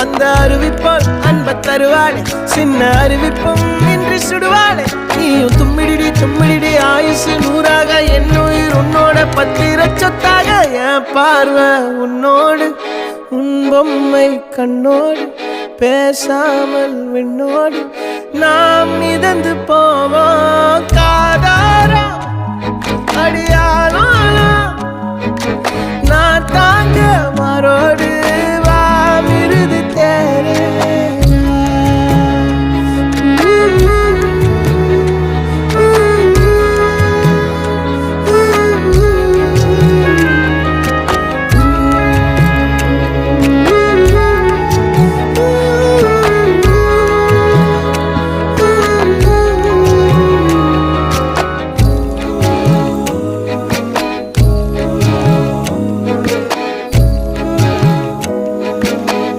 அந்த அறிவிப்போல் அன்ப தருவாளே சின்ன அறிவிப்பும் இன்று சுடுவாளே நீயும் தும்மிடி ஆயுசு நூறாக என் உயிர் உன்னோட பத்திர சொத்தாக என் பார்வை உன்னோடு உன் பொம்மை கண்ணோடு பேசாமல் விண்ணோடு நாம் மிதந்து போவோம் காதாரா அடியானாலும் நான் தாங்க மாறோடு